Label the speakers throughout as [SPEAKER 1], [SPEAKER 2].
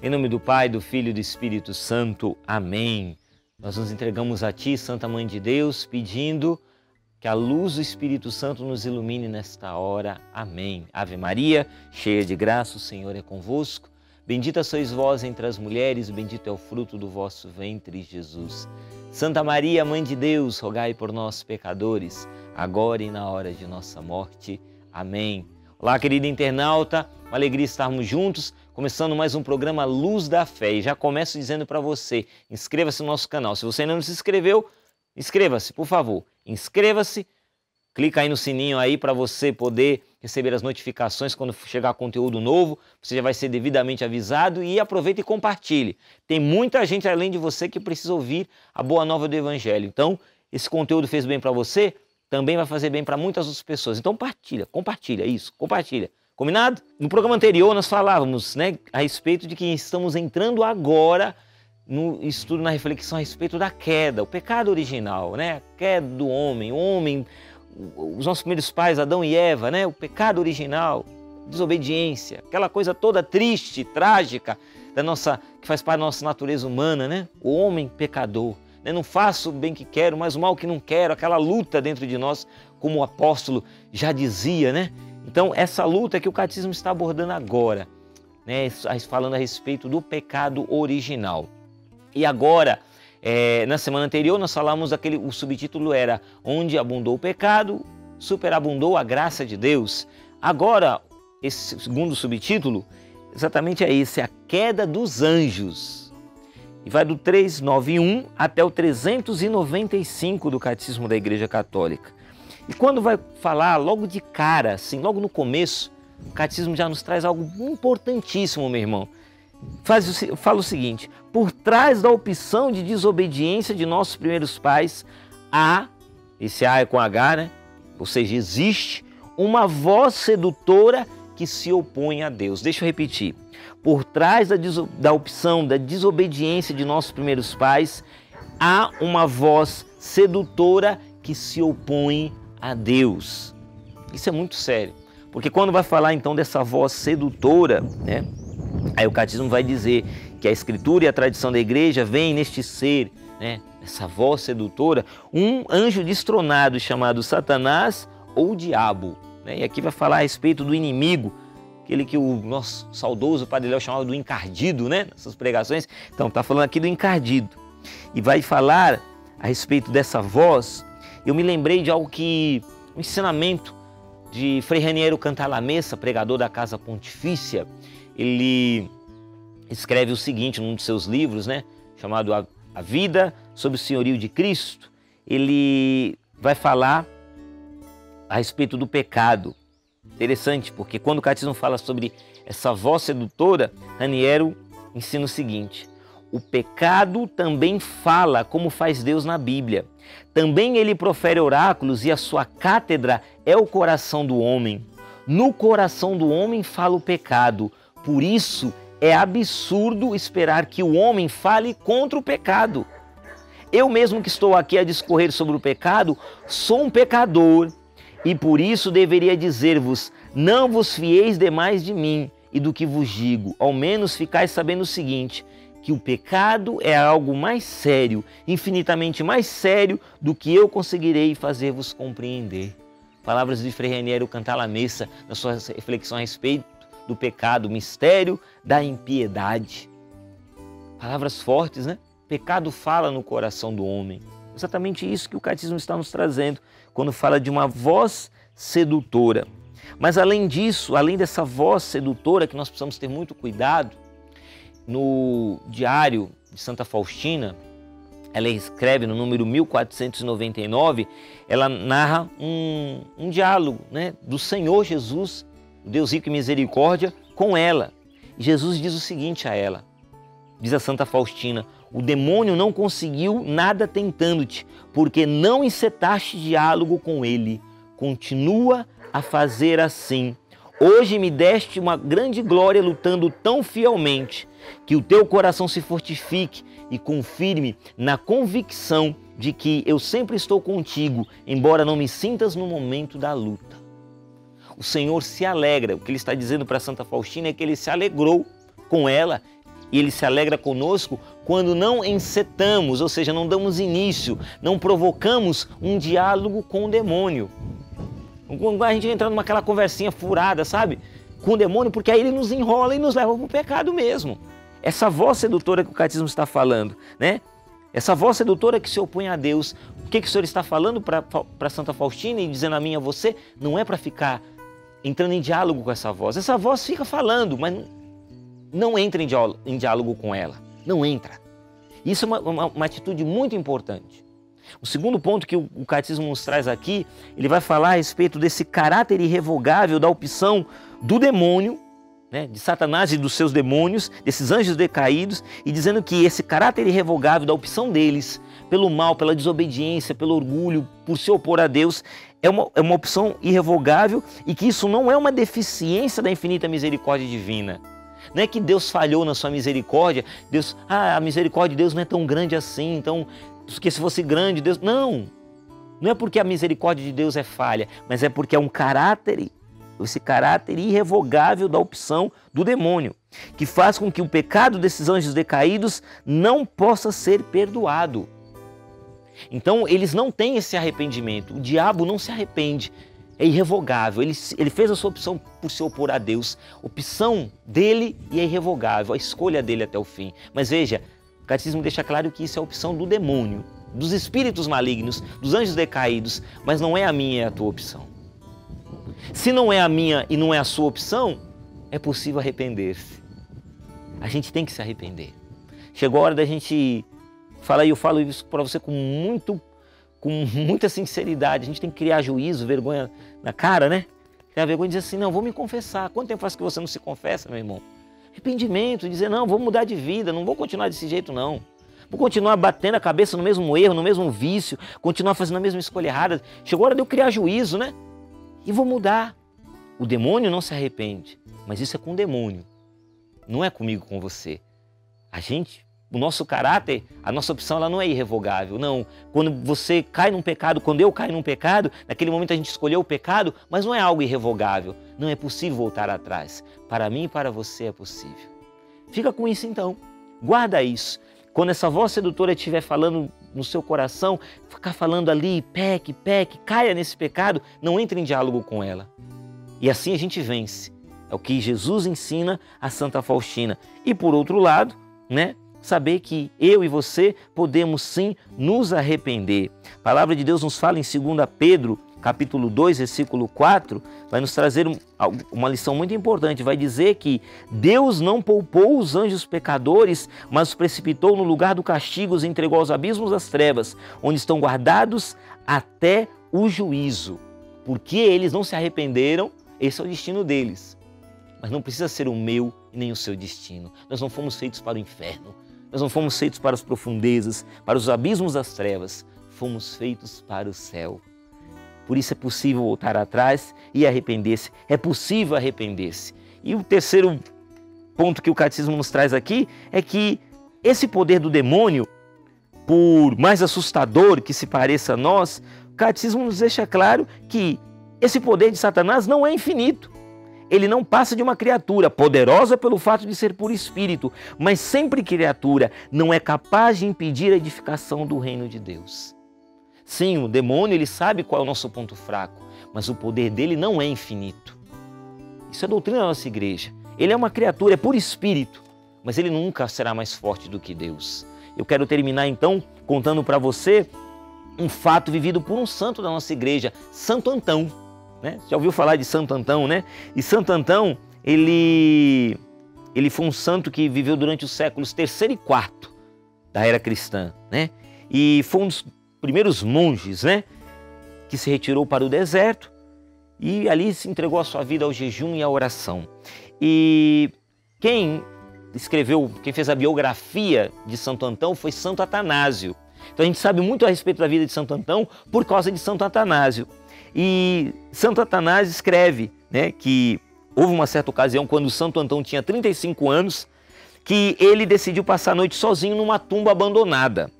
[SPEAKER 1] Em nome do Pai, do Filho e do Espírito Santo. Amém. Nós nos entregamos a Ti, Santa Mãe de Deus, pedindo que a luz do Espírito Santo nos ilumine nesta hora. Amém. Ave Maria, cheia de graça, o Senhor é convosco. Bendita sois vós entre as mulheres, bendito é o fruto do vosso ventre, Jesus. Santa Maria, Mãe de Deus, rogai por nós, pecadores, agora e na hora de nossa morte. Amém. Olá, querido internauta, uma alegria estarmos juntos, começando mais um programa Luz da Fé. E já começo dizendo para você, inscreva-se no nosso canal. Se você ainda não se inscreveu, inscreva-se, por favor. Inscreva-se, clica aí no sininho aí para você poder receber as notificações quando chegar conteúdo novo. Você já vai ser devidamente avisado e aproveita e compartilhe. Tem muita gente além de você que precisa ouvir a boa nova do Evangelho. Então, esse conteúdo fez bem para você, também vai fazer bem para muitas outras pessoas. Então compartilha isso, compartilha. Combinado? No programa anterior nós falávamos, a respeito de que estamos entrando agora no estudo, na reflexão a respeito da queda, o pecado original, a queda do homem, os nossos primeiros pais, Adão e Eva, o pecado original, desobediência, aquela coisa toda triste, trágica, que faz parte da nossa natureza humana, o homem pecador. Não faço o bem que quero, mas o mal que não quero, aquela luta dentro de nós, como o apóstolo já dizia, Então, essa luta que o catecismo está abordando agora, falando a respeito do pecado original. E agora, na semana anterior, nós falamos o subtítulo era Onde abundou o pecado, superabundou a graça de Deus. Agora, esse segundo subtítulo, exatamente é esse, a queda dos anjos. E vai do 391 até o 395 do Catecismo da Igreja Católica. E quando vai falar logo de cara, assim, logo no começo, o Catecismo já nos traz algo importantíssimo, meu irmão. Fala o seguinte: por trás da opção de desobediência de nossos primeiros pais, há, esse A é com H, ou seja, existe uma voz sedutora que se opõe a Deus. Deixa eu repetir. Por trás da opção da desobediência de nossos primeiros pais, há uma voz sedutora que se opõe a Deus. Isso é muito sério, porque quando vai falar então dessa voz sedutora, aí o catecismo vai dizer que a Escritura e a tradição da igreja veem neste ser, essa voz sedutora, um anjo destronado chamado Satanás ou Diabo. E aqui vai falar a respeito do inimigo, aquele que o nosso saudoso Padre Léo chamava do encardido, nessas pregações. Então, está falando aqui do encardido. E vai falar a respeito dessa voz. Eu me lembrei de algo um ensinamento de Frei Raniero Cantalamessa, pregador da Casa Pontifícia. Ele escreve o seguinte num de seus livros, chamado A Vida sob o Senhorio de Cristo. Ele vai falar a respeito do pecado. Interessante, porque quando o catecismo fala sobre essa voz sedutora, Raniero ensina o seguinte: o pecado também fala como faz Deus na Bíblia. Também ele profere oráculos e a sua cátedra é o coração do homem. No coração do homem fala o pecado. Por isso é absurdo esperar que o homem fale contra o pecado. Eu mesmo que estou aqui a discorrer sobre o pecado, sou um pecador. E por isso deveria dizer-vos, não vos fieis demais de mim e do que vos digo. Ao menos ficais sabendo o seguinte, que o pecado é algo mais sério, infinitamente mais sério do que eu conseguirei fazer-vos compreender. Palavras de Frei Raniero Cantalamessa na sua reflexão a respeito do pecado, o mistério da impiedade. Palavras fortes, Pecado fala no coração do homem. Exatamente isso que o catecismo está nos trazendo quando fala de uma voz sedutora. Mas além disso, além dessa voz sedutora que nós precisamos ter muito cuidado, no diário de Santa Faustina, ela escreve no número 1499, ela narra um diálogo do Senhor Jesus, Deus rico em misericórdia, com ela. E Jesus diz o seguinte a ela, diz a Santa Faustina: o demônio não conseguiu nada tentando-te, porque não encetaste diálogo com ele. Continua a fazer assim. Hoje me deste uma grande glória lutando tão fielmente, que o teu coração se fortifique e confirme na convicção de que eu sempre estou contigo, embora não me sintas no momento da luta. O Senhor se alegra. O que ele está dizendo para Santa Faustina é que ele se alegrou com ela e Ele se alegra conosco quando não encetamos, ou seja, não damos início, não provocamos um diálogo com o demônio. Quando a gente entra naquela conversinha furada, sabe? Com o demônio, porque aí ele nos enrola e nos leva para o pecado mesmo. Essa voz sedutora que o catecismo está falando, né? Essa voz sedutora que se opõe a Deus. O que o Senhor está falando para Santa Faustina e dizendo a mim e a você? Não é para ficar entrando em diálogo com essa voz. Essa voz fica falando, mas não entra em diálogo com ela. Não entra. Isso é uma atitude muito importante. O segundo ponto que o catecismo nos traz aqui, ele vai falar a respeito desse caráter irrevogável da opção do demônio, né, de Satanás e dos seus demônios, desses anjos decaídos, e dizendo que esse caráter irrevogável da opção deles, pelo mal, pela desobediência, pelo orgulho, por se opor a Deus, é uma opção irrevogável e que isso não é uma deficiência da infinita misericórdia divina. Não é que Deus falhou na sua misericórdia, a misericórdia de Deus não é tão grande assim, então, porque se fosse grande, Deus... Não é porque a misericórdia de Deus é falha, mas é porque é um caráter, esse caráter irrevogável da opção do demônio, que faz com que o pecado desses anjos decaídos não possa ser perdoado. Então, eles não têm esse arrependimento, o diabo não se arrepende, é irrevogável, ele fez a sua opção por se opor a Deus, opção dele e é irrevogável, a escolha dele até o fim. Mas veja, o catecismo deixa claro que isso é a opção do demônio, dos espíritos malignos, dos anjos decaídos, mas não é a minha e a tua opção. Se não é a minha e não é a sua opção, é possível arrepender-se. A gente tem que se arrepender. Chegou a hora da gente falar, e eu falo isso para você com muita sinceridade, a gente tem que criar juízo, vergonha na cara, né? Criar vergonha e dizer assim, não, vou me confessar. Quanto tempo faz que você não se confessa, meu irmão? Arrependimento, dizer, não, vou mudar de vida, não vou continuar desse jeito, não. Vou continuar batendo a cabeça no mesmo erro, no mesmo vício, continuar fazendo a mesma escolha errada. Chegou a hora de eu criar juízo, né? E vou mudar. O demônio não se arrepende, mas isso é com o demônio. Não é comigo, com você. O nosso caráter, a nossa opção, ela não é irrevogável, não. Quando você cai num pecado, quando eu caio num pecado, naquele momento a gente escolheu o pecado, mas não é algo irrevogável. Não é possível voltar atrás. Para mim e para você é possível. Fica com isso então. Guarda isso. Quando essa voz sedutora estiver falando no seu coração, ficar falando ali, peque, caia nesse pecado, não entre em diálogo com ela. E assim a gente vence. É o que Jesus ensina a Santa Faustina. E por outro lado, né? Saber que eu e você podemos sim nos arrepender. A palavra de Deus nos fala em 2 Pedro, capítulo 2, versículo 4, vai nos trazer uma lição muito importante. Vai dizer que Deus não poupou os anjos pecadores, mas os precipitou no lugar do castigo, os entregou aos abismos das trevas, onde estão guardados até o juízo. Porque eles não se arrependeram, esse é o destino deles. Mas não precisa ser o meu e nem o seu destino. Nós não fomos feitos para o inferno. Nós não fomos feitos para as profundezas, para os abismos das trevas. Fomos feitos para o céu. Por isso é possível voltar atrás e arrepender-se. É possível arrepender-se. E o terceiro ponto que o catecismo nos traz aqui é que esse poder do demônio, por mais assustador que se pareça a nós, o catecismo nos deixa claro que esse poder de Satanás não é infinito. Ele não passa de uma criatura poderosa pelo fato de ser por espírito, mas sempre criatura, não é capaz de impedir a edificação do reino de Deus. Sim, o demônio, ele sabe qual é o nosso ponto fraco, mas o poder dele não é infinito. Isso é doutrina da nossa igreja. Ele é uma criatura, é por espírito, mas ele nunca será mais forte do que Deus. Eu quero terminar então contando para você um fato vivido por um santo da nossa igreja, Santo Antão. Né? Já ouviu falar de Santo Antão, né? E Santo Antão, ele foi um santo que viveu durante os séculos III e IV da era cristã, né? E foi um dos primeiros monges, né? Que se retirou para o deserto e ali se entregou a sua vida ao jejum e à oração. E quem fez a biografia de Santo Antão foi Santo Atanásio. Então a gente sabe muito a respeito da vida de Santo Antão por causa de Santo Atanásio. E Santo Atanásio escreve, né, que houve uma certa ocasião, quando Santo Antão tinha 35 anos, que ele decidiu passar a noite sozinho numa tumba abandonada.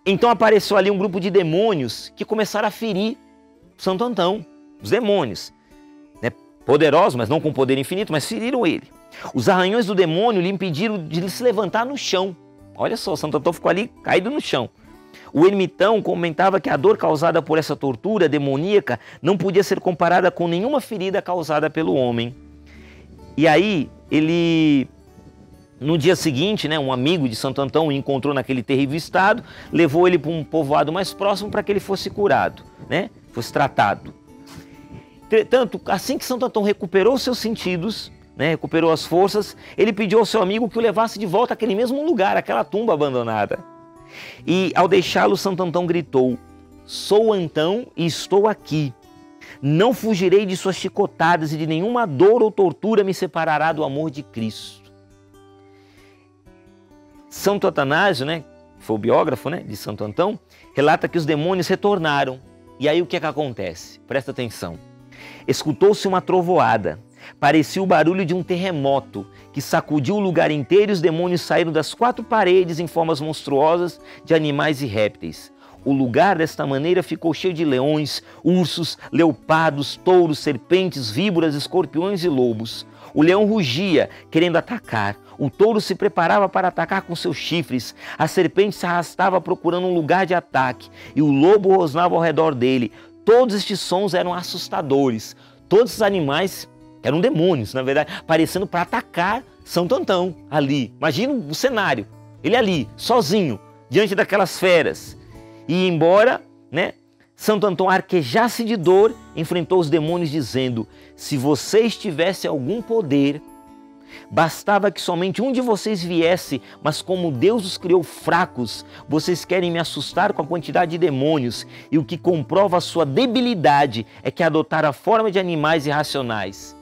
[SPEAKER 1] Então apareceu ali um grupo de demônios que começaram a ferir Santo Antão, os demônios, né, poderosos, mas não com poder infinito, mas feriram ele. Os arranhões do demônio lhe impediram de se levantar no chão. Olha só, Santo Antão ficou ali caído no chão. O ermitão comentava que a dor causada por essa tortura demoníaca não podia ser comparada com nenhuma ferida causada pelo homem. E aí, no dia seguinte, um amigo de Santo Antão o encontrou naquele terrível estado, levou ele para um povoado mais próximo para que ele fosse curado, fosse tratado. Entretanto, assim que Santo Antão recuperou seus sentidos, recuperou as forças, ele pediu ao seu amigo que o levasse de volta àquele mesmo lugar, àquela tumba abandonada. E ao deixá-lo, Santo Antão gritou: "Sou Antão e estou aqui. Não fugirei de suas chicotadas e de nenhuma dor ou tortura me separará do amor de Cristo." Santo Atanásio, que foi o biógrafo de Santo Antão, relata que os demônios retornaram. E aí o que acontece? Presta atenção. Escutou-se uma trovoada. Parecia o barulho de um terremoto que sacudiu o lugar inteiro e os demônios saíram das 4 paredes em formas monstruosas de animais e répteis. O lugar desta maneira ficou cheio de leões, ursos, leopardos, touros, serpentes, víboras, escorpiões e lobos. O leão rugia, querendo atacar. O touro se preparava para atacar com seus chifres. A serpente se arrastava procurando um lugar de ataque. E o lobo rosnava ao redor dele. Todos estes sons eram assustadores. Todos os animais eram demônios, na verdade, aparecendo para atacar Santo Antão ali. Imagina o cenário. Ele ali, sozinho, diante daquelas feras. E embora, Santo Antão arquejasse de dor, enfrentou os demônios dizendo: "Se vocês tivessem algum poder, bastava que somente um de vocês viesse, mas como Deus os criou fracos, vocês querem me assustar com a quantidade de demônios, e o que comprova a sua debilidade é que adotaram a forma de animais irracionais."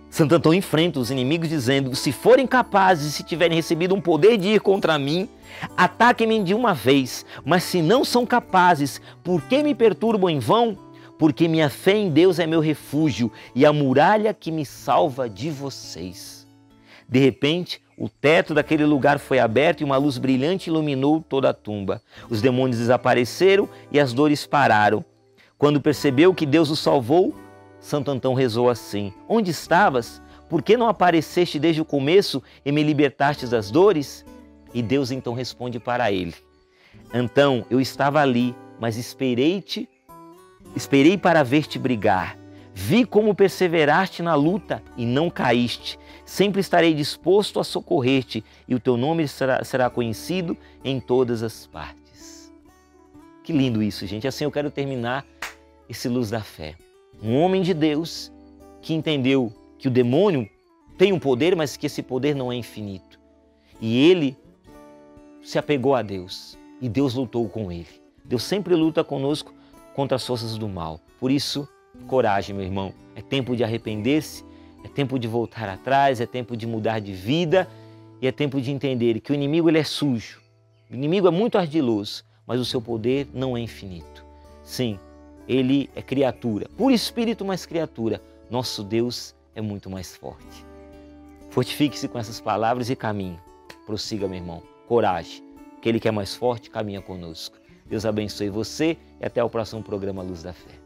[SPEAKER 1] Santo Antão enfrenta os inimigos dizendo: "Se forem capazes e se tiverem recebido um poder de ir contra mim, ataquem-me de uma vez, mas se não são capazes, por que me perturbam em vão? Porque minha fé em Deus é meu refúgio e a muralha que me salva de vocês." De repente, o teto daquele lugar foi aberto e uma luz brilhante iluminou toda a tumba. Os demônios desapareceram e as dores pararam. Quando percebeu que Deus o salvou, Santo Antão rezou assim: "Onde estavas? Por que não apareceste desde o começo e me libertastes das dores?" E Deus então responde para ele: "Antão, eu estava ali, mas esperei para ver-te brigar. Vi como perseveraste na luta e não caíste. Sempre estarei disposto a socorrer-te e o teu nome será conhecido em todas as partes." Que lindo isso, gente. Assim eu quero terminar esse Luz da Fé. Um homem de Deus que entendeu que o demônio tem um poder, mas que esse poder não é infinito. E ele se apegou a Deus e Deus lutou com ele. Deus sempre luta conosco contra as forças do mal. Por isso, coragem, meu irmão. É tempo de arrepender-se, é tempo de voltar atrás, é tempo de mudar de vida e é tempo de entender que o inimigo ele é sujo. O inimigo é muito ardiloso, mas o seu poder não é infinito. Sim, ele é criatura, por espírito, mas criatura. Nosso Deus é muito mais forte. Fortifique-se com essas palavras e caminhe. Prossiga, meu irmão. Coragem. Aquele que é mais forte caminha conosco. Deus abençoe você e até o próximo programa Luz da Fé.